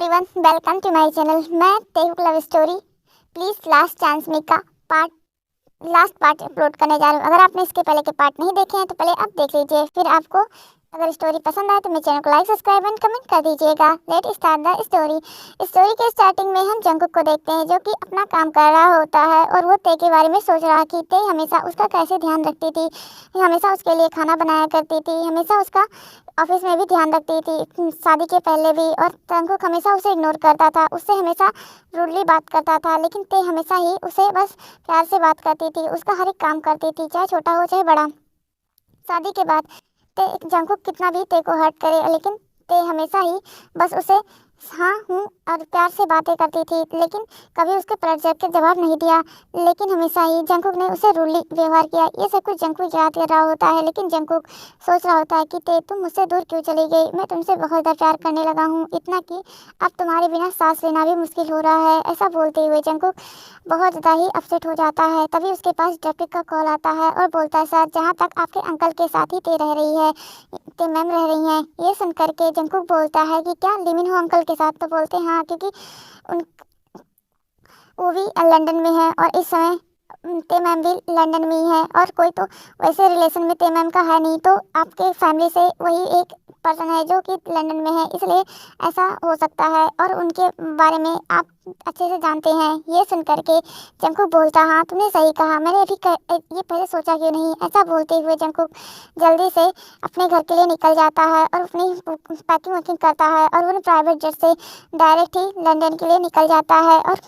Everyone, welcome to my channel. मैं तेहुक love story please last chance में का लास्ट पार्ट अपलोड करने जा रही हूँ। अगर आपने इसके पहले के पार्ट नहीं देखे हैं तो पहले आप देख लीजिए, फिर आपको अगर स्टोरी पसंद आए तो मेरे चैनल को लाइक, सब्सक्राइब एंड कमेंट कर दीजिएगा। Let start the story. Story के स्टार्टिंग में हम जंकुक को देखते हैं जो कि अपना काम कर रहा होता है और वो ते के बारे में सोच रहा कि ते हमेशा उसका कैसे ध्यान रखती थी, हमेशा उसके लिए खाना बनाया करती थी, हमेशा उसका ऑफिस में भी ध्यान रखती थी, शादी के पहले भी। और जंकुक हमेशा उसे इग्नोर करता था, उससे हमेशा रूडली बात करता था, लेकिन ते हमेशा ही उसे बस प्यार से बात करती थी, उसका हर एक काम करती थी, चाहे छोटा हो चाहे बड़ा। शादी के बाद ते जंकुक कितना भी ते को हर्ट करे, लेकिन ते हमेशा ही बस उसे हाँ हूँ और प्यार से बातें करती थी, लेकिन कभी उसके प्रेशर के जवाब नहीं दिया। लेकिन हमेशा ही जंकुक ने उसे रूडली व्यवहार किया। ये सब कुछ जंकुक याद कर रहा होता है, लेकिन जंकुक सोच रहा होता है कि ते तुम मुझसे दूर क्यों चली गई। मैं तुमसे बहुत ज़्यादा प्यार करने लगा हूँ, इतना कि अब तुम्हारे बिना सांस लेना भी मुश्किल हो रहा है। ऐसा बोलते हुए जंकुक बहुत ज़्यादा ही अपसेट हो जाता है। तभी उसके पास डिटेक्टिव का कॉल आता है और बोलता है, सर, जहाँ तक आपके अंकल के साथ ही ते रह रही है, ते मैम रह रही हैं। ये सुन करके जंकुक बोलता है कि क्या लिमिन हो अंकल के साथ? तो बोलते हैं हाँ, क्योंकि उन वो भी लंदन में है और इस समय ते मैम भी लंदन में ही है, और कोई तो वैसे रिलेशन में ते मैम का है नहीं, तो आपके फैमिली से वही एक पर्सन है जो कि लंदन में है, इसलिए ऐसा हो सकता है और उनके बारे में आप अच्छे से जानते हैं। ये सुन करके जंकुक बोलता, हाँ तुमने सही कहा, मैंने ये पहले सोचा क्यों नहीं। ऐसा बोलते हुए जंकुक जल्दी से अपने घर के लिए निकल जाता है और अपनी पैकिंग वैकिंग करता है और वो प्राइवेट जेट से डायरेक्ट ही लंदन के लिए निकल जाता है। और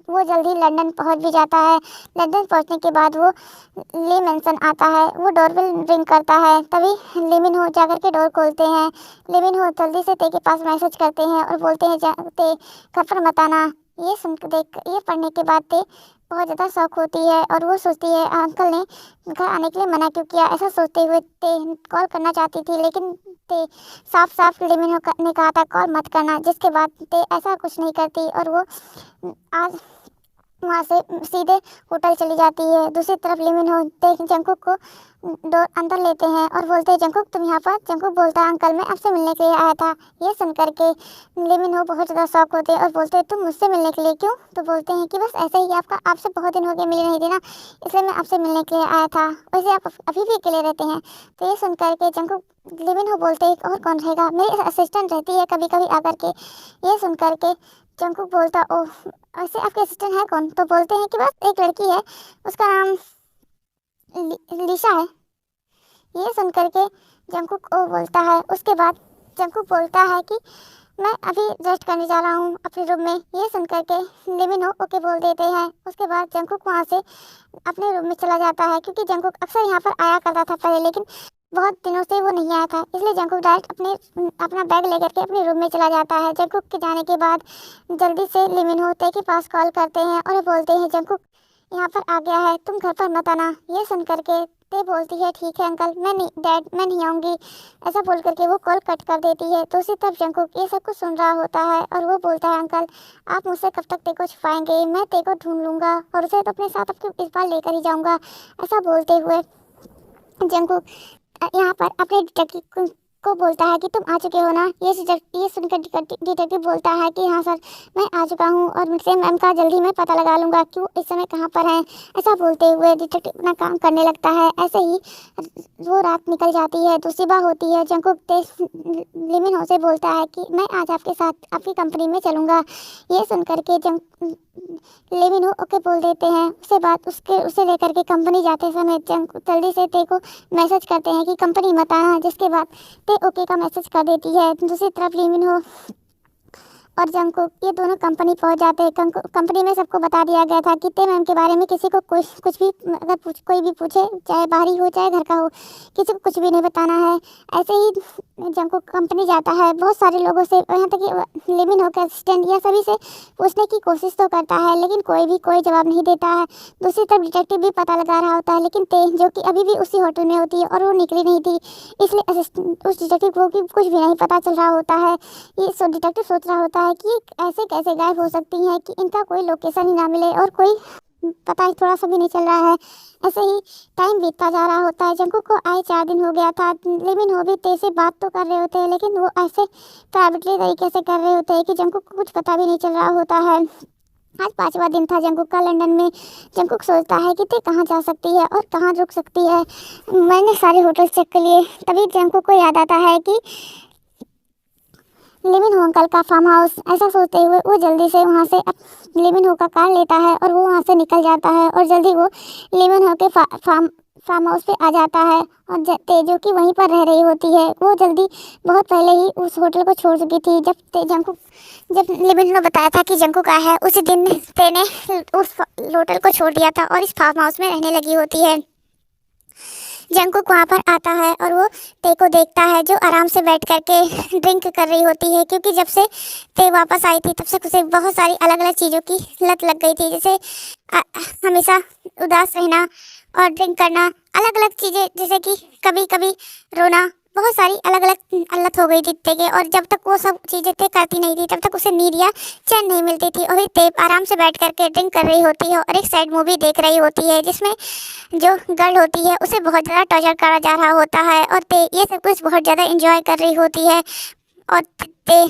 वो जल्दी लंदन पहुंच भी जाता है। लंदन पहुंचने के बाद वो ली मैंसन आता है, वो डोरबेल रिंग करता है। तभी लिमिन हो जाकर के डोर खोलते हैं। लिमिन हो जल्दी से ते के पास मैसेज करते हैं और बोलते हैं, ते घर पर मत आना। ये पढ़ने के बाद ते बहुत ज़्यादा शौक होती है और वो सोचती है अंकल ने घर आने के लिए मना क्यों किया। ऐसा सोचते हुए ते कॉल करना चाहती थी, लेकिन ते साफ साफ लिमिन हो ने कहा था कॉल मत करना, जिसके बाद ते ऐसा कुछ नहीं करती और वो आज वहाँ से सीधे होटल चली जाती है। दूसरी तरफ लिमिन होते जंकुक को डोर अंदर लेते हैं और बोलते हैं, जंकुक तुम यहाँ पर? जंकुक बोलता है, अंकल मैं आपसे मिलने के लिए आया था। ये सुन करके लिमिन हो बहुत ज़्यादा शौक होते हैं और बोलते हैं, तुम मुझसे मिलने के लिए? क्यों? तो बोलते हैं कि बस ऐसे ही, आपसे बहुत दिन हो गए मिले नहीं थे ना, इसलिए मैं आपसे मिलने के लिए आया था। वैसे आप अभी भी अकेले रहते हैं? तो ये सुन करके जंकुक लिमिन हो बोलते हैं, और कौन रहेगा, मेरी असिस्टेंट रहती है कभी कभी आकर के। ये सुन करके जंकुक बोलता, ओह वैसे आपके असिस्टेंट है कौन? तो बोलते हैं कि बस एक लड़की है, उसका नाम लिशा है। ये सुन करके जंकुक ओ बोलता है। उसके बाद जंकुक बोलता है कि मैं अभी रेस्ट करने जा रहा हूँ अपने रूम में। ये सुन करके लिमिनो ओके बोल देते हैं। उसके बाद जंकुक वहाँ से अपने रूम में चला जाता है, क्योंकि जंकुक अक्सर यहाँ पर आया करता था पहले, लेकिन बहुत दिनों से वो नहीं आया था, इसलिए जंकुक डायरेक्ट अपना बैग लेकर के अपने रूम में चला जाता है। जंकुक के जाने के बाद जल्दी से लिमिनो ते के पास कॉल करते हैं और बोलते हैं, जंकुक यहाँ पर आ गया है, तुम घर पर मत आना। ये सुन करके ते बोलती है, ठीक है अंकल, मैं नहीं आऊँगी। ऐसा बोल करके वो कॉल कट कर देती है। दूसरी तरफ जंकुक ये सब कुछ सुन रहा होता है और वो बोलता है, अंकल आप मुझसे कब तक ते को छुपाएंगे? मैं ते को ढूंढ लूँगा और उसे तो अपने साथ आपके इस बार लेकर ही जाऊँगा। ऐसा बोलते हुए जंकुक यहाँ पर अपने डिटेक्टिव को बोलता है कि तुम आ चुके हो ना। ये सुनकर डिटेक्टिव बोलता है कि हाँ सर, मैं आ चुका हूँ और मुझसे मैम का जल्दी मैं पता लगा लूँगा कि वो इस समय कहाँ पर हैं। ऐसा बोलते हुए डिटेक्टिव अपना काम करने लगता है। ऐसे ही वो रात निकल जाती है तो सुबह होती है। जंकुक लिमिन हो से बोलता है कि मैं आज आपके साथ आपकी कंपनी में चलूँगा। ये सुन करके लिमिन हो ओके बोल देते हैं। उसके बाद उसे लेकर के कंपनी जाते समय जल्दी से ते को मैसेज करते हैं कि कंपनी मत आना, जिसके बाद ते ओके का मैसेज कर देती है। दूसरी तरफ लिमिन हो और जंकुक ये दोनों कंपनी पहुंच जाते हैं। कंपनी में सबको बता दिया गया था कि ते मैम के बारे में किसी को कुछ भी अगर कोई भी पूछे, चाहे बाहरी हो चाहे घर का हो, किसी को कुछ भी नहीं बताना है। ऐसे ही जंकुक कंपनी जाता है, बहुत सारे लोगों से, यहाँ तक कि लिमिन हो के असिस्टेंट या सभी से पूछने की कोशिश तो करता है, लेकिन कोई जवाब नहीं देता है। दूसरी तरफ डिटेक्टिव भी पता लगा रहा होता है, लेकिन ते जो कि अभी भी उसी होटल में होती है और वो निकली नहीं थी, इसलिए उस डिटेक्टिव को भी कुछ भी नहीं पता चल रहा होता है। ये डिटेक्टिव सोच रहा होता है कि ऐसे कैसे गायब हो सकती हैं कि इनका कोई लोकेशन ही ना मिले और कोई पता ही थोड़ा सा भी नहीं चल रहा है। ऐसे ही टाइम बीतता जा रहा होता है। जंकुक को आए 4 दिन हो गया था। लिविन हो भी ते से बात तो कर रहे होते हैं, लेकिन वो ऐसे प्राइवेटली तरीके से कर रहे होते हैं कि जंकुक को कुछ पता भी नहीं चल रहा होता है। आज 5वां दिन था जंकुक का लंदन में। जंकुक सोचता है कि ते कहाँ जा सकती है और कहाँ रुक सकती है। मैंने सारे होटल चेक कर लिए। तभी जंकुक को याद आता है कि लिविन हो अंकल का फार्म हाउस। ऐसा सोचते हुए वो जल्दी से वहाँ से लिविन हो का कार लेता है और वो वहाँ से निकल जाता है और जल्दी वो लिविन हो के फार्म हाउस पे आ जाता है। और तेजो की वहीं पर रह रही होती है। वो जल्दी बहुत पहले ही उस होटल को छोड़ चुकी थी। जब लिविन ने बताया था कि जंकुक आया है, उसी दिन ते ने उस होटल को छोड़ दिया था और इस फार्म हाउस में रहने लगी होती है। जंकुक वहाँ पर आता है और वो ते को देखता है, जो आराम से बैठ करके ड्रिंक कर रही होती है, क्योंकि जब से ते वापस आई थी तब से उसे बहुत सारी अलग अलग चीज़ों की लत लग गई थी। जैसे हमेशा उदास रहना और ड्रिंक करना, अलग अलग चीज़ें, जैसे कि कभी कभी रोना, बहुत सारी अलग अलग लत हो गई थी ते के। और जब तक वो सब चीज़ें ते करती नहीं थी तब तक उसे नींद या चैन नहीं मिलती थी। और ते आराम से बैठ करके ड्रिंक कर रही होती है और एक साइड मूवी देख रही होती है, जिसमें जो गर्ल होती है उसे बहुत ज़्यादा टॉर्चर करा जा रहा होता है और ते ये सब कुछ बहुत ज़्यादा इंजॉय कर रही होती है। और ते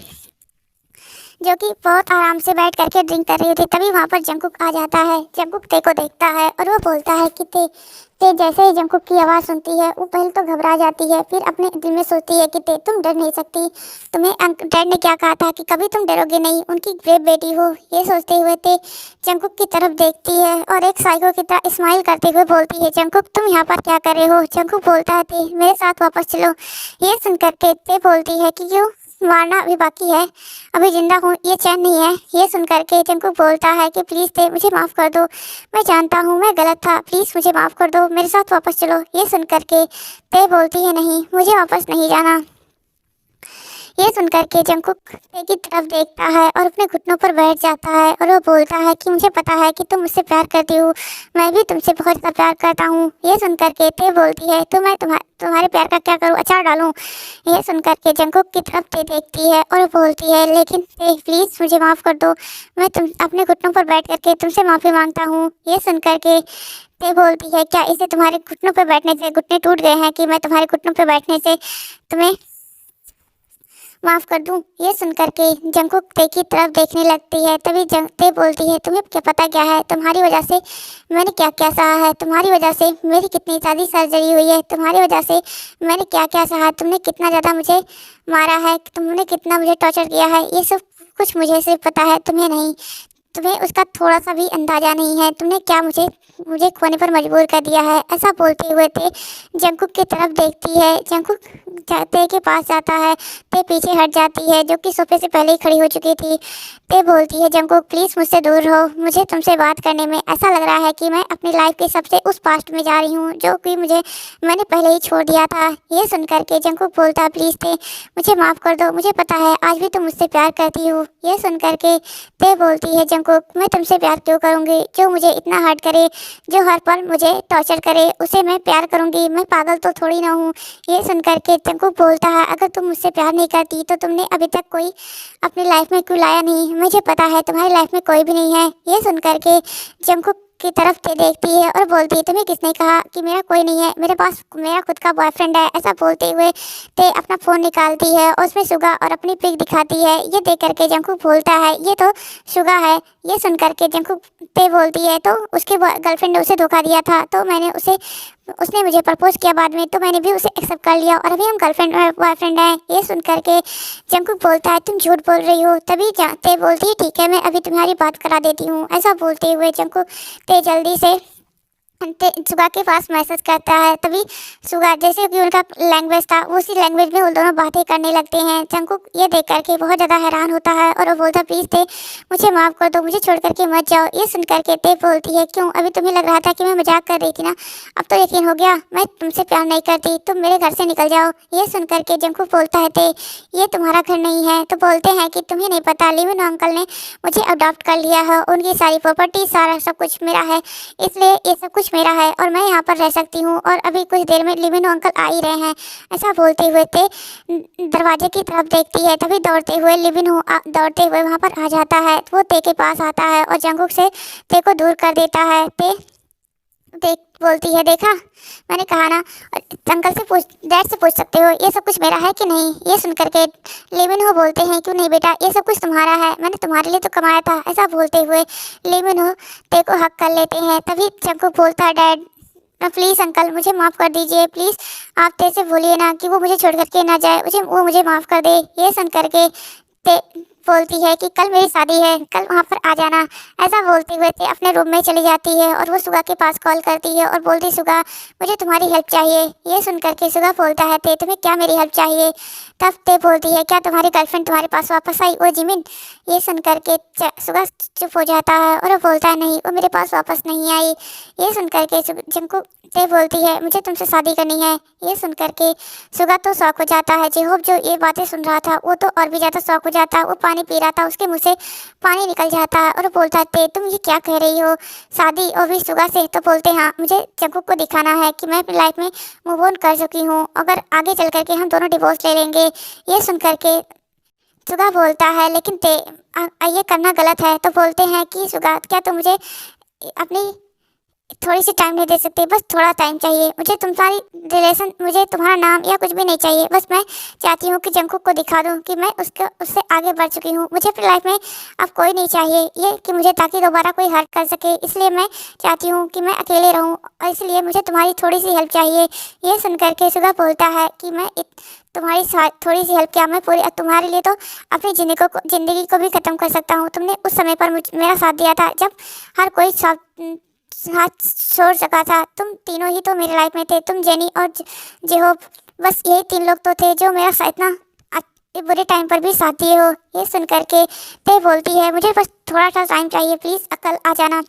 जो कि बहुत आराम से बैठ करके ड्रिंक कर रही थी। तभी वहाँ पर जंकुक आ जाता है। जंकुक ते को देखता है और वो बोलता है कि ते जैसे ही जंकुक की आवाज़ सुनती है वो पहले तो घबरा जाती है, फिर अपने दिल में सोचती है कि ते तुम डर नहीं सकती, तुम्हें डैड ने क्या कहा था कि कभी तुम डरोगे नहीं, उनकी ग्रेट बेटी हो। ये सोचते हुए ते जंकुक की तरफ देखती है और एक साइको की तरह स्माइल करते हुए बोलती है, जंकुक तुम यहाँ पर क्या कर रहे हो। जंकुक बोलता है, ते मेरे साथ वापस चलो। ये सुनकर के ते बोलती है कि क्यों, मारना अभी बाकी है, अभी जिंदा हूँ, ये चैन नहीं है। ये सुनकर के जंकुक बोलता है कि प्लीज़ ते मुझे माफ़ कर दो, मैं जानता हूँ मैं गलत था, प्लीज़ मुझे माफ़ कर दो, मेरे साथ वापस चलो। ये सुनकर के ते बोलती है, नहीं मुझे वापस नहीं जाना। ये सुनकर के जंकुक ते की तरफ देखता है और अपने घुटनों पर बैठ जाता है और वो बोलता है कि मुझे पता है कि तुम मुझसे प्यार करती हो, मैं भी तुमसे बहुत ज़्यादा प्यार करता हूँ। ये सुनकर के ते बोलती है, तो मैं तुम्हारे प्यार का क्या करूँ, अचार डालूँ। ये सुनकर के जंकुक की तरफ ते देखती है और बोलती है, लेकिन ते प्लीज़ मुझे माफ़ कर दो, मैं तुम अपने घुटनों पर बैठ करके तुमसे माफ़ी मांगता हूँ। ये सुनकर के ते बोलती है, क्या इसे तुम्हारे घुटनों पर बैठने से घुटने टूट गए हैं कि मैं तुम्हारे घुटनों पर बैठने से तुम्हें माफ़ कर दूं। ये सुनकर के जंकुक ते की तरफ देखने लगती है। तभी ते बोलती है, तुम्हें क्या पता क्या है, तुम्हारी वजह से मैंने क्या क्या सहा है, तुम्हारी वजह से मेरी कितनी ज़्यादा सर्जरी हुई है, तुम्हारी वजह से मैंने क्या क्या सहा, तुमने कितना ज़्यादा मुझे मारा है, तुमने कितना मुझे टॉर्चर किया है, ये सब कुछ मुझे सिर्फ पता है, तुम्हें नहीं। तुम्हें उसका थोड़ा सा भी अंदाज़ा नहीं है, तुमने क्या मुझे खोने पर मजबूर कर दिया है। ऐसा बोलते हुए ते जंकुक की तरफ देखती है। जंकुक ते के पास जाता है। ते पीछे हट जाती है, जो कि सोफे से पहले ही खड़ी हो चुकी थी। ते बोलती है, जंकुक प्लीज़ मुझसे दूर रहो, मुझे तुमसे बात करने में ऐसा लग रहा है कि मैं अपनी लाइफ के सबसे उस पास्ट में जा रही हूँ, जो कि मैंने पहले ही छोड़ दिया था। ये सुनकर के जंकुक बोलता है, प्लीज़ ते मुझे माफ़ कर दो, मुझे पता है आज भी तुम मुझसे प्यार करती हो। ये सुनकर के ते बोलती है, जंकुक मैं तुमसे प्यार क्यों करूँगी, जो मुझे इतना हर्ट करे, जो हर पल मुझे टॉर्चर करे, उसे मैं प्यार करूँगी, मैं पागल तो थोड़ी ना हूँ। ये सुनकर के जंकुक बोलता है, अगर तुम मुझसे प्यार नहीं करती तो तुमने अभी तक कोई अपनी लाइफ में क्यों लाया नहीं, मुझे पता है तुम्हारी लाइफ में कोई भी नहीं है। ये सुनकर के जंकुक की तरफ ते देखती है और बोलती है, तुम्हें किसने कहा कि मेरा कोई नहीं है, मेरे पास मेरा खुद का बॉयफ्रेंड है। ऐसा बोलते हुए ते अपना फ़ोन निकालती है और उसमें सुगा और अपनी पिक दिखाती है। ये देख करके जंकुक बोलता है, ये तो सुगा है। ये सुन करके जंकुक ते बोलती है, तो उसके गर्लफ्रेंड ने उसे धोखा दिया था, तो उसने मुझे प्रपोज किया बाद में, तो मैंने भी उसे एक्सेप्ट कर लिया और अभी हम गर्लफ्रेंड और बॉयफ्रेंड हैं। ये सुन करके जंकुक बोलता है, तुम झूठ बोल रही हो। तभी ते बोलती है, ठीक है मैं अभी तुम्हारी बात करा देती हूँ। ऐसा बोलते हुए जंकुक ते जल्दी से सुगा के पास मैसेज करता है। तभी सुगा, जैसे कि उनका लैंग्वेज था, उसी लैंग्वेज में वो दोनों बातें करने लगते हैं। जंकुक ये देख करके बहुत ज़्यादा हैरान होता है और वो बोलता, प्लीज़ ते मुझे माफ़ कर दो, मुझे छोड़ करके मत जाओ। ये सुन करके ते बोलती है, क्यों, अभी तुम्हें लग रहा था कि मैं मजाक कर रही थी ना, अब तो यकीन हो गया मैं तुमसे प्यार नहीं करती, तुम मेरे घर से निकल जाओ। ये सुन करके जंकुक बोलता है, ते ये तुम्हारा घर नहीं है। तो बोलते हैं कि तुम्हें नहीं पता, लिविन अंकल ने मुझे अडॉप्ट कर लिया है, उनकी सारी प्रॉपर्टी सारा सब कुछ मेरा है, इसलिए ये सब कुछ कुछ मेरा है और मैं यहाँ पर रह सकती हूँ और अभी कुछ देर में लिविनो अंकल आ ही रहे हैं। ऐसा बोलते हुए ते दरवाजे की तरफ देखती है, तभी दौड़ते हुए लिविनो दौड़ते हुए वहाँ पर आ जाता है। वो ते के पास आता है और जंगकुक से ते को दूर कर देता है। ते देख बोलती है, देखा मैंने कहा ना, अंकल से पूछ, डैड से पूछ सकते हो ये सब कुछ मेरा है कि नहीं। ये सुन करके लेमिन बोलते हैं, क्यों नहीं बेटा, ये सब कुछ तुम्हारा है, मैंने तुम्हारे लिए तो कमाया था। ऐसा बोलते हुए लेमिन ते को हक कर लेते हैं। तभी जंगकुक बोलता है, डैड प्लीज़ अंकल मुझे माफ़ कर दीजिए, प्लीज़ आप ते से बोलिए ना कि वो मुझे छोड़ करके ना जाए, मुझे माफ़ कर दे। ये सुन करके ते बोलती है कि कल मेरी शादी है, कल वहाँ पर आ जाना। ऐसा बोलते हुए ते अपने रूम में चली जाती है और वो सुगा के पास कॉल करती है और बोलती, सुगा मुझे तुम्हारी हेल्प चाहिए। ये सुन करके सुगा बोलता है, ते तुम्हें क्या मेरी हेल्प चाहिए। तब ते बोलती है, क्या तुम्हारी गर्लफ्रेंड तुम्हारे पास वापस आई, ओ जिमिन। ये सुन करके सुगा चुप हो जाता है और वो बोलता है, नहीं वो मेरे पास वापस नहीं आई। ये सुन करके जंगकुक ते बोलती है, मुझे तुमसे शादी करनी है। ये सुन करके सुगा तो शौक हो जाता है। जेहोब जो ये बातें सुन रहा था वो तो और भी ज़्यादा शौक हो जाता है। वो पानी पी रहा था, उसके मुंह से पानी निकल जाता है और वो बोलता है, ते तुम ये क्या कह रही हो, शादी और भी सुगा से। तो बोलते हैं, हाँ मुझे जंगकुक को दिखाना है कि मैं अपनी लाइफ में मूव ऑन कर चुकी हूँ, अगर आगे चल करके हम दोनों डिवोर्स ले लेंगे। ये सुन करके सुगा बोलता है, लेकिन ते ये करना गलत है। तो बोलते हैं कि सुगा क्या तुम मुझे अपनी थोड़ी सी टाइम नहीं दे सकते, बस थोड़ा टाइम चाहिए मुझे, तुम्हारी रिलेशन, मुझे तुम्हारा नाम या कुछ भी नहीं चाहिए, बस मैं चाहती हूँ कि जंगकुक को दिखा दूँ कि मैं उससे आगे बढ़ चुकी हूँ। मुझे अपनी लाइफ में अब कोई नहीं चाहिए, ये कि मुझे ताकि दोबारा कोई हर्ट कर सके, इसलिए मैं चाहती हूँ कि मैं अकेले रहूँ और इसलिए मुझे तुम्हारी थोड़ी सी हेल्प चाहिए। ये सुन करके सुगा बोलता है कि मैं तुम्हारी थोड़ी सी हेल्प क्या, मैं पूरी तुम्हारे लिए तो अपनी ज़िंदगी को भी ख़त्म कर सकता हूँ। तुमने उस समय पर मेरा साथ दिया था जब हर कोई हाथ छोड़ सका था। तुम तीनों ही तो मेरी लाइफ में थे, तुम जेनी और जेहोब, बस यही 3 लोग तो थे जो मेरा साथ ना बुरे टाइम पर भी साथ दिए हो। ये सुन करके ते बोलती है, मुझे बस थोड़ा सा टाइम चाहिए, प्लीज़ कल आ जाना।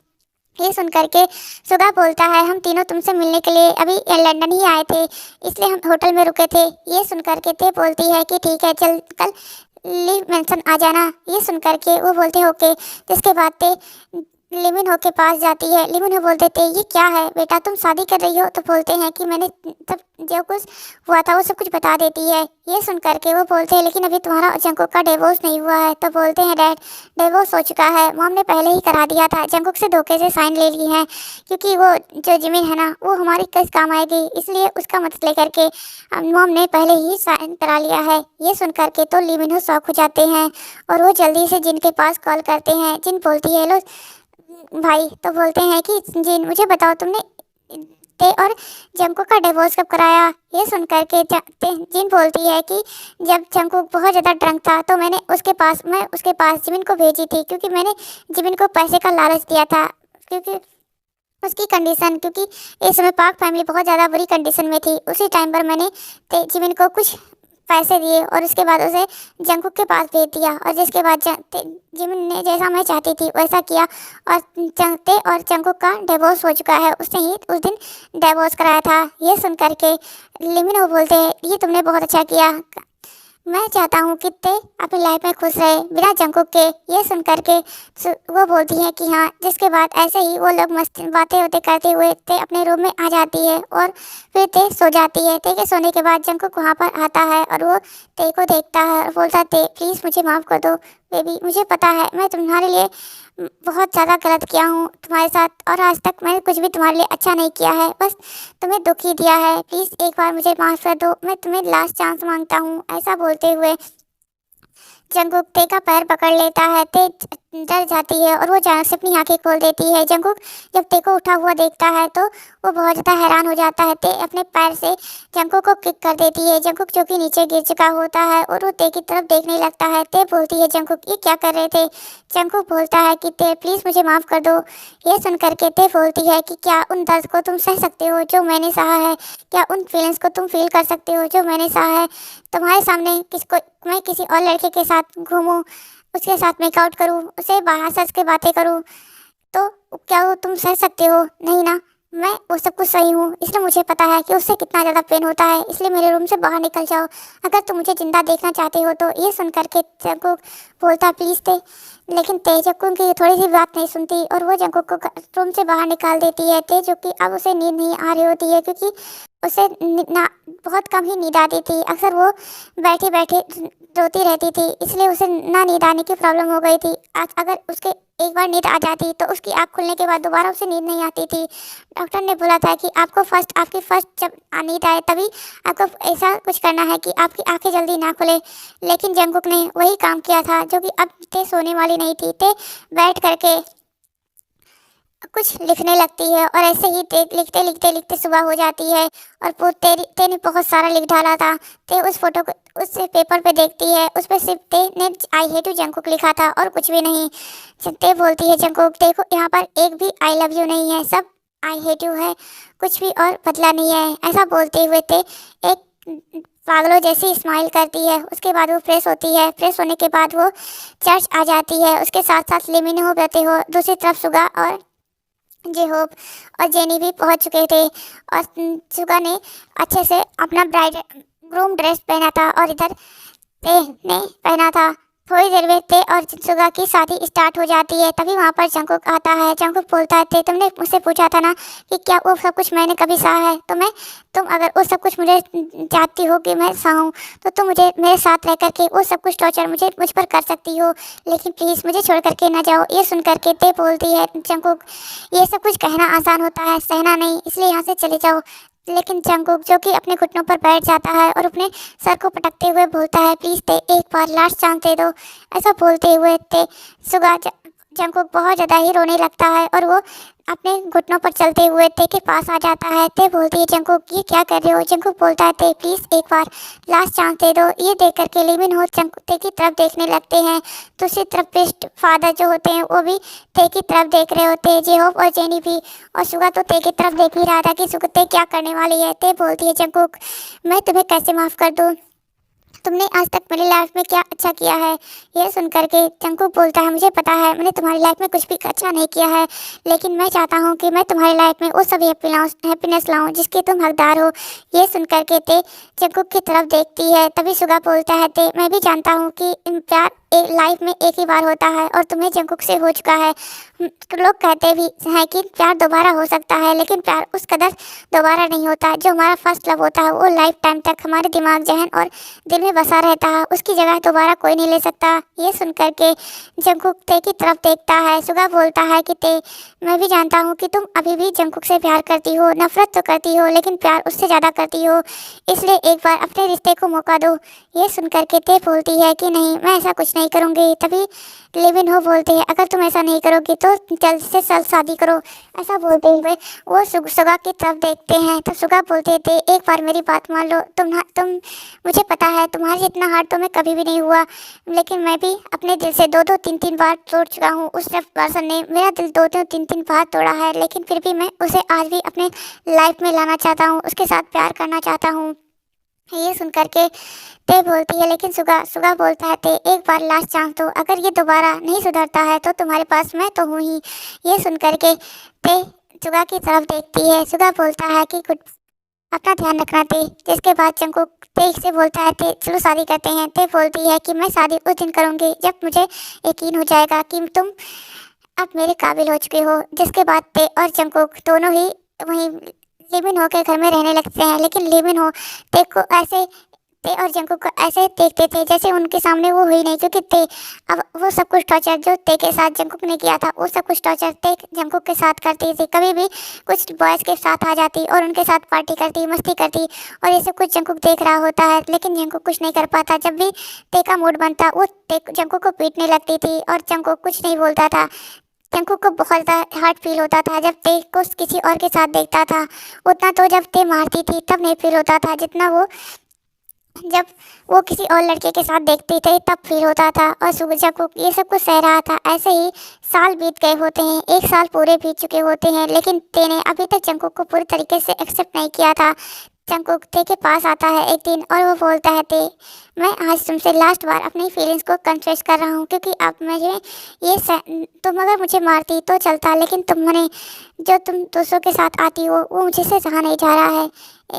ये सुन करके सुगा बोलता है, हम तीनों तुमसे मिलने के लिए अभी लंदन ही आए थे, इसलिए हम होटल में रुके थे। ये सुन करके ते बोलती है कि ठीक है, चल कल लीव मेंशन आ जाना। ये सुन करके वो बोलते हैं ओके। जिसके बाद ते लिमिन के पास जाती है। लिमिन बोल देते, ये क्या है बेटा, तुम शादी कर रही हो। तो बोलते हैं कि मैंने तब जो कुछ हुआ था वो सब कुछ बता देती है। ये सुन करके वो बोलते हैं, लेकिन अभी तुम्हारा और जंगकुक का डिवोर्स नहीं हुआ है। तो बोलते हैं, डैड डिवोर्स हो चुका है, मॉम ने पहले ही करा दिया था, जंगकुक से धोखे से साइन ले ली है, क्योंकि वो जो जिमिन है ना वो हमारी किस काम आएगी, इसलिए उसका मदद लेकर के मॉम ने पहले ही साइन करा लिया है। ये सुन करके तो लिमिन शौक हो जाते हैं और वो जल्दी से जिन के पास कॉल करते हैं। जिन बोलती है, हेलो भाई। तो बोलते हैं कि जिन मुझे बताओ तुमने ते और जंगकुक का डिवोर्स कब कराया। ये सुन करके जिन बोलती है कि जब जंगकुक बहुत ज़्यादा ड्रंक था तो मैं उसके पास जिमिन को भेजी थी, क्योंकि मैंने जिमिन को पैसे का लालच दिया था, क्योंकि उसकी कंडीशन, क्योंकि इस समय पाक फैमिली बहुत ज़्यादा बुरी कंडीशन में थी। उसी टाइम पर मैंने जिमिन को कुछ पैसे दिए और उसके बाद उसे जंगकुक के पास भेज दिया, और जिसके बाद जिमिन ने जैसा मैं चाहती थी वैसा किया और जंगकुक का डिवोर्स हो चुका है। उसने ही उस दिन डिवोर्स कराया था। ये सुन करके लिमिन वो बोलते हैं, ये तुमने बहुत अच्छा किया, मैं चाहता हूँ कि ते अपनी लाइफ में खुश रहे बिना जंगकुक के। ये सुन करके वो बोलती है कि हाँ। जिसके बाद ऐसे ही वो लोग मस्त बातें करते हुए ते अपने रूम में आ जाती है और फिर ते सो जाती है। ते के सोने के बाद जंगकुक वहाँ पर आता है और वो ते को देखता है और बोलता है, ते प्लीज़ मुझे माफ़ कर दो बेबी, मुझे पता है मैं तुम्हारे लिए बहुत ज़्यादा गलत किया हूँ तुम्हारे साथ, और आज तक मैंने कुछ भी तुम्हारे लिए अच्छा नहीं किया है, बस तुम्हें दुख ही दिया है, प्लीज़ एक बार मुझे माफ़ कर दो, मैं तुम्हें लास्ट चांस मांगता हूँ। ऐसा बोलते हुए जंगकुक ते का पैर पकड़ लेता है। ते डर जाती है और वो अचानक से अपनी आंखें खोल देती है। जंगकुक जब ते को उठा हुआ देखता है तो वो बहुत ज़्यादा हैरान हो जाता है। ते अपने पैर से जंगकुक को किक कर देती है। जंगकुक जो कि नीचे गिर चुका होता है और वो ते की तरफ देखने लगता है। ते बोलती है, जंगकुक ये क्या कर रहे थे। जंगकुक बोलता है कि ते प्लीज़ मुझे माफ़ कर दो। ये सुन करके ते बोलती है कि क्या उन दर्द को तुम सह सकते हो जो मैंने सहा है, क्या उन फीलिंग्स को तुम फील कर सकते हो जो मैंने सहा है। तुम्हारे सामने मैं किसी और लड़के के साथ घूमूं, उसके साथ मेकआउट करूं, उसे बाहर सच के बातें करूं, तो क्या वो तुम सह सकते हो, नहीं ना। मैं वो सब कुछ सही हूँ, इसलिए मुझे पता है कि उससे कितना ज़्यादा पेन होता है, इसलिए मेरे रूम से बाहर निकल जाओ अगर तुम मुझे ज़िंदा देखना चाहते हो तो। ये सुन करके जंकुक बोलता प्लीज़ ते, लेकिन ते जंकुक की थोड़ी सी बात नहीं सुनती और वो जंकुक को रूम से बाहर निकाल देती है। ते जो कि अब उसे नींद नहीं आ रही होती है क्योंकि उसे बहुत कम ही नींद आती थी। अक्सर वो बैठे बैठे रोती रहती थी, इसलिए उसे ना नींद आने की प्रॉब्लम हो गई थी। अगर उसके एक बार नींद आ जाती तो उसकी आँख खुलने के बाद दोबारा उसे नींद नहीं आती थी। डॉक्टर ने बोला था कि आपकी फर्स्ट जब नींद आए तभी आपको ऐसा कुछ करना है कि आपकी आंखें जल्दी ना खुले। लेकिन जंकुक ने वही काम किया था जो कि अब ते सोने वाली नहीं थी। ते बैठ करके कुछ लिखने लगती है और ऐसे ही लिखते लिखते लिखते सुबह हो जाती है और ते ने बहुत सारा लिख डाला था। ते उस फोटो को उस पेपर पे देखती है, उस पर सिर्फ ते ने आई हेट यू जंकुक लिखा था और कुछ भी नहीं। ते बोलती है जंकुक देखो यहाँ पर एक भी आई लव यू नहीं है, सब आई हेट यू है, कुछ भी और बदला नहीं है। ऐसा बोलते हुए ते एक पागलों जैसी स्माइल करती है। उसके बाद वो फ्रेश होती है, फ्रेश होने के बाद वो चर्च आ जाती है। उसके साथ साथ लिमिनो रहते हो, दूसरी तरफ सुगा और जे होप और जेनी भी पहुंच चुके थे और सुगा ने अच्छे से अपना ब्राइड ग्रूम ड्रेस पहना था और इधर ते ने पहना था। थोड़ी देर में ते और सुगा की शादी स्टार्ट हो जाती है। तभी वहाँ पर जंकुक आता है। जंकुक बोलता है ते तुमने मुझसे पूछा था ना कि क्या वो सब कुछ मैंने कभी सहा है, तुम अगर वो सब कुछ मुझे चाहती हो कि मैं सहूँ तो तुम मुझे मेरे साथ रह करके वो सब कुछ टॉर्चर मुझ पर कर सकती हो, लेकिन प्लीज़ मुझे छोड़ करके ना जाओ। ये सुन करके ते बोलती है जंकुक ये सब कुछ कहना आसान होता है, सहना नहीं, इसलिए यहाँ से चले जाओ। लेकिन जंकुक जो कि अपने घुटनों पर बैठ जाता है और अपने सर को पटकते हुए बोलता है प्लीज़ ते एक बार लास्ट चांस दे दो। ऐसा बोलते हुए ते सुगा जंकुक बहुत ज़्यादा ही रोने लगता है और वो अपने घुटनों पर चलते हुए ते के पास आ जाता है। ते बोलती है जंकुक ये क्या कर रहे हो। जंकुक बोलता है ते प्लीज़ एक बार लास्ट चांस दे दो। ये देख करके लिमिन हो ते की तरफ देखने लगते हैं। दूसरी तरफ प्रिस्ट फादर जो होते हैं वो भी ते की तरफ देख रहे होते हैं, जे होप और जेनी भी। और सुगा तो ते की तरफ देख ही रहा था कि सुगा ते क्या करने वाली है। ते बोलती है जंकुक मैं तुम्हें कैसे माफ़ कर दूँ, तुमने आज तक मेरी लाइफ में क्या अच्छा किया है। यह सुन करके जंकुक बोलता है मुझे पता है मैंने तुम्हारी लाइफ में कुछ भी अच्छा नहीं किया है, लेकिन मैं चाहता हूँ कि मैं तुम्हारी लाइफ में वो सभी हैप्पीनेस लाऊं जिसके तुम हकदार हो। ये सुन करके ते जंकुक की तरफ देखती है। तभी सुगा बोलता है ते मैं भी जानता हूँ कि प्यार लाइफ में एक ही बार होता है और तुम्हें जंकुक से हो चुका है। लोग कहते भी हैं कि प्यार दोबारा हो सकता है, लेकिन प्यार उस कदर दोबारा नहीं होता। जो हमारा फर्स्ट लव होता है वो लाइफ टाइम तक हमारे दिमाग जहन और दिल में बसा रहता है, उसकी जगह दोबारा कोई नहीं ले सकता। ये सुन करके जंकुक ते की तरफ देखता है। सुगा बोलता है कि ते मैं भी जानता हूँ कि तुम अभी भी जंकुक से प्यार करती हो, नफरत तो करती हो लेकिन प्यार उससे ज़्यादा करती हो, इसलिए एक बार अपने रिश्ते को मौका दो। ये सुन करके ते बोलती है कि नहीं मैं ऐसा कुछ नहीं करूँगी। तभी लिविन हो बोलते हैं अगर तुम ऐसा नहीं करोगी तो जल्द से जल्द शादी करो। ऐसा बोलते हुए वो सुगा की तरफ देखते हैं तो सुगा बोलते थे एक बार मेरी बात मान लो, तुम मुझे पता है तुम्हारे इतना हार्ड तो मैं कभी भी नहीं हुआ, लेकिन मैं भी अपने दिल से दो दो तीन तीन बार तोड़ चुका हूँ। उस पर्सन ने मेरा दिल दो दो तीन तीन बार तोड़ा है, लेकिन फिर भी मैं उसे आज भी अपने लाइफ में लाना चाहता हूँ, उसके साथ प्यार करना चाहता हूँ। ये सुन करके ते बोलती है लेकिन सुगा बोलता है ते एक बार लास्ट चांस दो, अगर ये दोबारा नहीं सुधरता है तो तुम्हारे पास मैं तो हूँ ही। ये सुन करके ते सुगा की तरफ देखती है। सुगा बोलता है कि कुछ अपना ध्यान रखना ते। जिसके बाद जंकुक ते से बोलता है ते चलो शादी करते हैं। ते बोलती है कि मैं शादी उस दिन करूँगी जब मुझे यकीन हो जाएगा कि तुम अब मेरे काबिल हो चुके हो। जिसके बाद ते और जंकुक दोनों ही वहीं लिविन हो के घर में रहने लगते हैं, लेकिन लिविन हो ते को ऐसे ते और जंकुक को ऐसे देखते थे जैसे उनके सामने वो हुई नहीं, क्योंकि ते अब वो सब कुछ टॉर्चर जो ते के साथ जंकुक ने किया था वो सब कुछ टॉर्चर ते जंकुक के साथ करती थी। कभी भी कुछ बॉयज़ के साथ आ जाती और उनके साथ पार्टी करती, मस्ती करती, और ये सब कुछ जंकुक देख रहा होता है, लेकिन जंकुक कुछ नहीं कर पाता। जब भी ते का मूड बनता वो ते जंकुक को पीटने लगती थी और जंकुक कुछ नहीं बोलता था। जंकुक को बहुत ज़्यादा हार्ट फील होता था जब ते को किसी और के साथ देखता था, उतना तो जब ते मारती थी तब नहीं फील होता था जितना वो जब वो किसी और लड़के के साथ देखते थे तब फील होता था। और जंकुक ये सब कुछ सह रहा था। ऐसे ही साल बीत गए होते हैं, एक साल पूरे बीत चुके होते हैं, लेकिन ते ने अभी तक जंकुक को पूरी तरीके से एक्सेप्ट नहीं किया था। जंगकुक ते के पास आता है एक दिन और वो बोलता है, ते मैं आज तुमसे लास्ट बार अपनी फीलिंग्स को कन्फेस कर रहा हूँ, क्योंकि अब मुझे तुम अगर मुझे मारती तो चलता, लेकिन तुमने जो तुम दूसरों के साथ आती हो वो मुझे से सहा नहीं जा रहा है।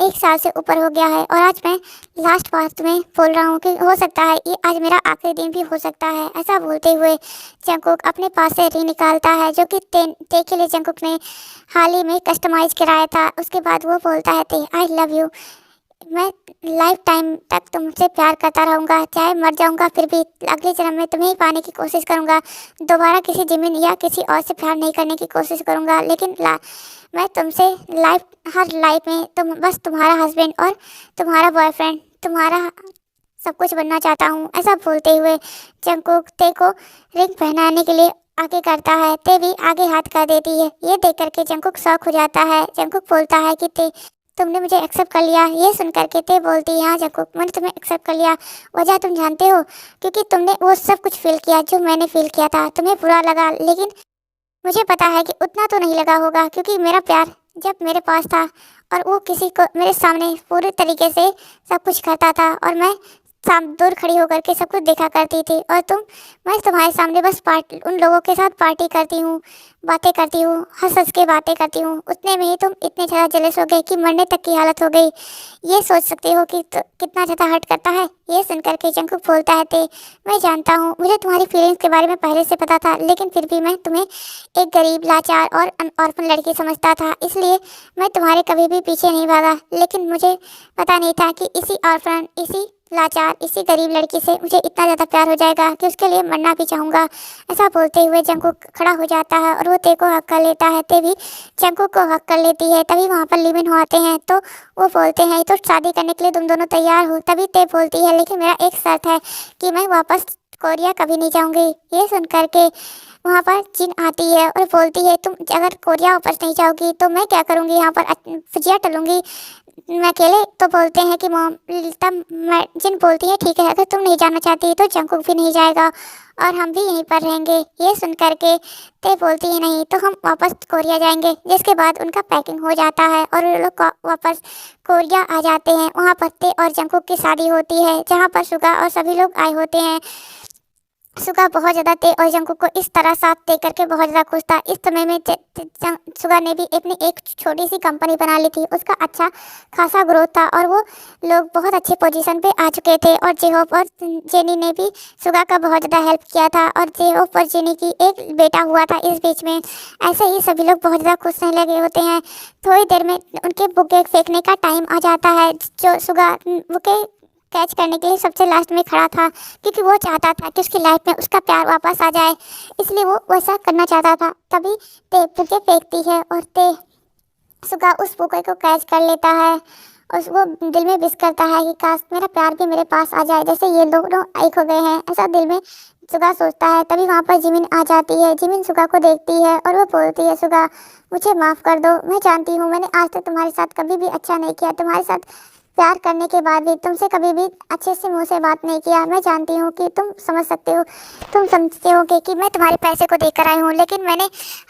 1 साल से ऊपर हो गया है और आज मैं लास्ट बार तुम्हें बोल रहा हूँ कि हो सकता है ये आज मेरा आखिरी दिन भी हो सकता है। ऐसा बोलते हुए जंगकुक अपने पास से रिंग निकालता है, जो कि ते के लिए जंगकुक ने हाल ही में कस्टमाइज कराया था। उसके बाद वो बोलता है, ते आई लव यू, मैं लाइफ टाइम तक तुमसे प्यार करता रहूँगा, चाहे मर जाऊँगा फिर भी अगले जन्म में तुम्हें ही पाने की कोशिश करूँगा। दोबारा किसी जिमिन या किसी और से प्यार नहीं करने की कोशिश करूँगा, लेकिन मैं तुमसे हर लाइफ में बस तुम्हारा हस्बैंड और तुम्हारा बॉयफ्रेंड, तुम्हारा सब कुछ बनना चाहता हूँ। ऐसा बोलते हुए जंगकुक ते को रिंग पहनाने के लिए आगे करता है। ते भी आगे हाथ कर देती है। ये देख करके जंगकुक शॉक हो जाता है। जंगकुक बोलता है कि ते तुमने मुझे एक्सेप्ट कर लिया। ये सुन करके ते बोलती है, हाँ जंगकुक, मैंने तुम्हें एक्सेप्ट कर लिया। वजह तुम जानते हो, क्योंकि तुमने वो सब कुछ फील किया जो मैंने फील किया था। तुम्हें बुरा लगा, लेकिन मुझे पता है कि उतना तो नहीं लगा होगा, क्योंकि मेरा प्यार जब मेरे पास था और वो किसी को मेरे सामने पूरे तरीके से सब कुछ करता था और मैं दूर खड़ी होकर के सब कुछ देखा करती थी, और मैं तुम्हारे सामने बस उन लोगों के साथ पार्टी करती हूँ, बातें करती हूँ, हंस हंस के बातें करती हूँ। उतने में ही तुम इतने ज़्यादा जेलस हो गए कि मरने तक की हालत हो गई। ये सोच सकते हो कि कितना ज़्यादा हर्ट करता है। ये सुनकर के जंगकुक बोलता है, ते मैं जानता हूँ, मुझे तुम्हारी फीलिंग्स के बारे में पहले से पता था, लेकिन फिर भी मैं तुम्हें एक गरीब, लाचार और ऑर्फन लड़की समझता था, इसलिए मैं तुम्हारे कभी भी पीछे नहीं भागा। लेकिन मुझे पता नहीं था कि इसी ऑर्फन, इसी लाचार, इसी गरीब लड़की से मुझे इतना ज़्यादा प्यार हो जाएगा कि उसके लिए मरना भी चाहूँगा। ऐसा बोलते हुए जंगकुक खड़ा हो जाता है और वो ते को हक कर लेता है। ते भी जंगकुक को हक कर लेती है। तभी वहाँ पर लिविन हो आते हैं, तो वो बोलते हैं, तो शादी करने के लिए तुम दोनों तैयार हो? तभी ते बोलती है, लेकिन मेरा एक शर्त है कि मैं वापस कोरिया कभी नहीं जाऊँगी। ये सुन करके वहाँ पर जिन आती है और बोलती है, तुम अगर कोरिया वापस नहीं जाओगी तो मैं क्या करूँगी, यहाँ पर फुजिया टलूँगी मैं अकेले। तो बोलते हैं कि मॉम, तब जिन बोलती है, ठीक है, अगर तुम नहीं जाना चाहती तो जंगकुक भी नहीं जाएगा और हम भी यहीं पर रहेंगे। ये सुन करके ते बोलती है, नहीं तो हम वापस कोरिया जाएंगे। जिसके बाद उनका पैकिंग हो जाता है और वो लोग वापस कोरिया आ जाते हैं। वहाँ पर ते और जंगकुक की शादी होती है, जहाँ पर सुगा और सभी लोग आए होते हैं। सुगा बहुत ज़्यादा ते और जंगकुक को इस तरह साथ दे करके बहुत ज़्यादा खुश था। इस समय में सुगा ने भी अपनी एक छोटी सी कंपनी बना ली थी। उसका अच्छा खासा ग्रोथ था और वो लोग बहुत अच्छे पोजीशन पे आ चुके थे। और जेहोप और जेनी ने भी सुगा का बहुत ज़्यादा हेल्प किया था और जेहोप और जेनी की एक बेटा हुआ था इस बीच में। ऐसे ही सभी लोग बहुत ज़्यादा खुश रहने लगे होते हैं। थोड़ी देर में उनके बुके फेंकने का टाइम आ जाता है। जो सुगा बुके कैच करने के लिए सबसे लास्ट में खड़ा था, क्योंकि वो चाहता था कि उसकी लाइफ में उसका प्यार वापस आ जाए, इसलिए वो वैसा करना चाहता था। तभी ते बुके फेंकती है और ते सुगा उस बुके को कैच कर लेता है और वो दिल में विश करता है कि काश मेरा प्यार भी मेरे पास आ जाए, जैसे ये दोनों एक हो गए हैं, ऐसा दिल में सुगा सोचता है। तभी वहाँ पर जिमिन आ जाती है। जिमिन सुगा को देखती है और वो बोलती है, सुगा मुझे माफ़ कर दो, मैं जानती हूँ मैंने आज तक तुम्हारे साथ कभी भी अच्छा नहीं किया, तुम्हारे साथ प्यार करने के बाद भी तुमसे कभी भी अच्छे से मुंह से बात नहीं किया। मैं जानती हूँ कि तुम समझ सकते हो, तुम समझते हो कि मैं तुम्हारे पैसे को देकर आई हूँ, लेकिन मैंने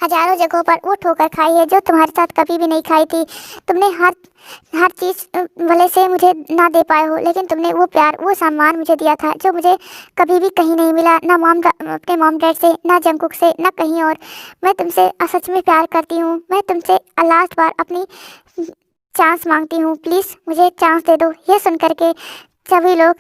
हजारों जगहों पर वो ठोकर खाई है जो तुम्हारे साथ कभी भी नहीं खाई थी। तुमने हर चीज़ भले से मुझे ना दे पाए हो, लेकिन तुमने वो प्यार, वो सम्मान मुझे दिया था जो मुझे कभी भी कहीं नहीं मिला, ना अपने मॉम डैड से, ना जंगकुक से, ना कहीं और। मैं तुमसे सच में प्यार करती हूँ। मैं तुमसे लास्ट बार अपनी चांस मांगती हूँ, प्लीज़ मुझे चांस दे दो। ये सुन करके सभी लोग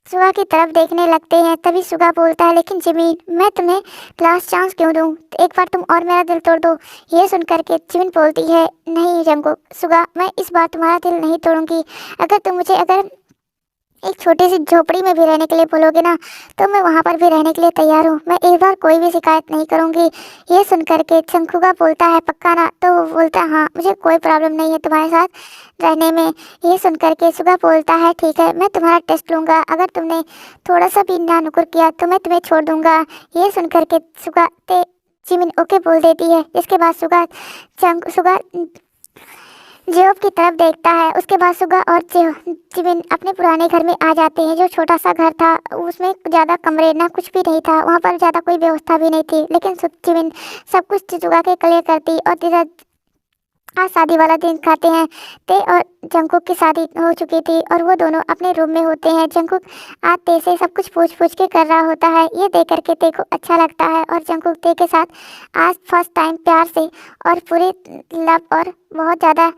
सुगा की तरफ देखने लगते हैं। तभी सुगा बोलता है, लेकिन जिमिन, मैं तुम्हें लास्ट चांस क्यों दूँ, एक बार तुम और मेरा दिल तोड़ दो। ये सुन करके जिमिन बोलती है, नहीं जंगकुक, सुगा, मैं इस बार तुम्हारा दिल नहीं तोड़ूंगी। अगर तुम मुझे एक छोटी सी झोपड़ी में भी रहने के लिए बोलोगे ना, तो मैं वहाँ पर भी रहने के लिए तैयार हूँ। मैं इस बार कोई भी शिकायत नहीं करूँगी। ये सुन करके जंगकुक बोलता है, पक्का ना? तो वो बोलता है, हाँ, मुझे कोई प्रॉब्लम नहीं है तुम्हारे साथ रहने में। ये सुन करके सुगा बोलता है, ठीक है, मैं तुम्हारा टेस्ट लूँगा, अगर तुमने थोड़ा सा भी ना नुकुर किया तो मैं तुम्हें छोड़ दूँगा। ये सुन करके जिमिन ओके बोल देती है। इसके बाद सुगा जेहोप की तरफ देखता है। उसके बाद सुगा और जिमिन अपने पुराने घर में आ जाते हैं, जो छोटा सा घर था। उसमें ज़्यादा कमरे ना कुछ भी नहीं था, वहाँ पर ज़्यादा कोई व्यवस्था भी नहीं थी, लेकिन जिमिन सब कुछ सुगा के क्लियर करती और आज शादी वाला दिन खाते हैं। ते और जंगकुक की शादी हो चुकी थी और वो दोनों अपने रूम में होते हैं। जंगकुक आज ते से सब कुछ पूछ पूछ के कर रहा होता है। ये देख करके ते को अच्छा लगता है और जंगकुक ते के साथ आज फर्स्ट टाइम प्यार से और पूरे लव और बहुत ज़्यादा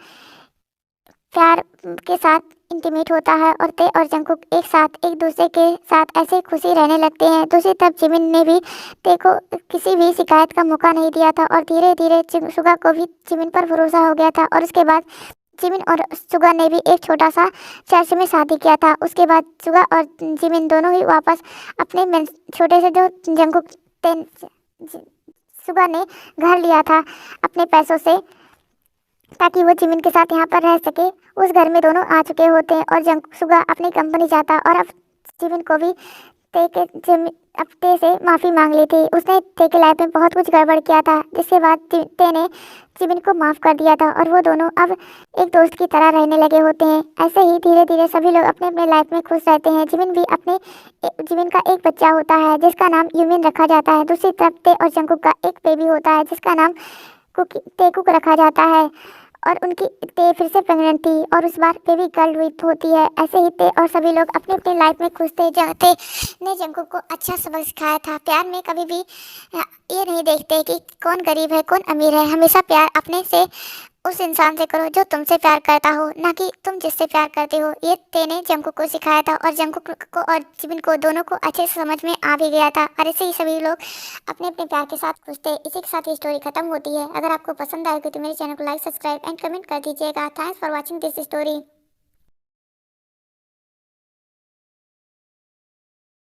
प्यार के साथ इंटीमेट होता है और ते और जंगकुक एक साथ एक दूसरे के साथ ऐसे खुशी रहने लगते हैं। दूसरी तरफ जिमिन ने भी ते को किसी भी शिकायत का मौका नहीं दिया था और धीरे धीरे सुगा को भी जिमिन पर भरोसा हो गया था। और उसके बाद जिमिन और सुगा ने भी एक छोटा सा चर्च में शादी किया था। उसके बाद सुगा और जिमिन दोनों ही वापस अपने छोटे से जो जंगकुक सुगा ने घर लिया था अपने पैसों से, ताकि वो जिमिन के साथ यहाँ पर रह सके, उस घर में दोनों आ चुके होते हैं। और सुगा अपनी कंपनी जाता और अब जिमिन को भी ते के अब ते से माफ़ी मांग ली थी। उसने ते के लाइफ में बहुत कुछ गड़बड़ किया था, जिसके बाद ते ने जिमिन को माफ़ कर दिया था और वो दोनों अब एक दोस्त की तरह रहने लगे होते हैं। ऐसे ही धीरे धीरे सभी लोग अपने अपने लाइफ में खुश रहते हैं। जिमिन का एक बच्चा होता है जिसका नाम यूमिन रखा जाता है। दूसरी तरफ ते और जंगकुक का एक बेबी होता है जिसका नाम तेकुक रखा जाता है। और उनकी ते फिर से प्रेग्नेंट थी और उस बार बेबी गर्ल हुई होती है। ऐसे ही ते और सभी लोग अपने अपने लाइफ में खुश थे। ते ने जंगकुक को अच्छा सबक सिखाया था। प्यार में कभी भी ये नहीं देखते कि कौन गरीब है कौन अमीर है। हमेशा प्यार अपने से उस इंसान से करो जो तुमसे प्यार करता हो, ना कि तुम जिससे प्यार करते हो। ये ते ने जंगकुक को सिखाया था और जंगकुक को और जिमिन को दोनों को अच्छे से समझ में आ भी गया था। और ऐसे ही सभी लोग अपने अपने प्यार के साथ खुश थे। इसी के साथ ये स्टोरी खत्म होती है। अगर आपको पसंद आएगी तो मेरे चैनल को लाइक, सब्सक्राइब एंड कमेंट कर दीजिएगा। Thanks for watching this story.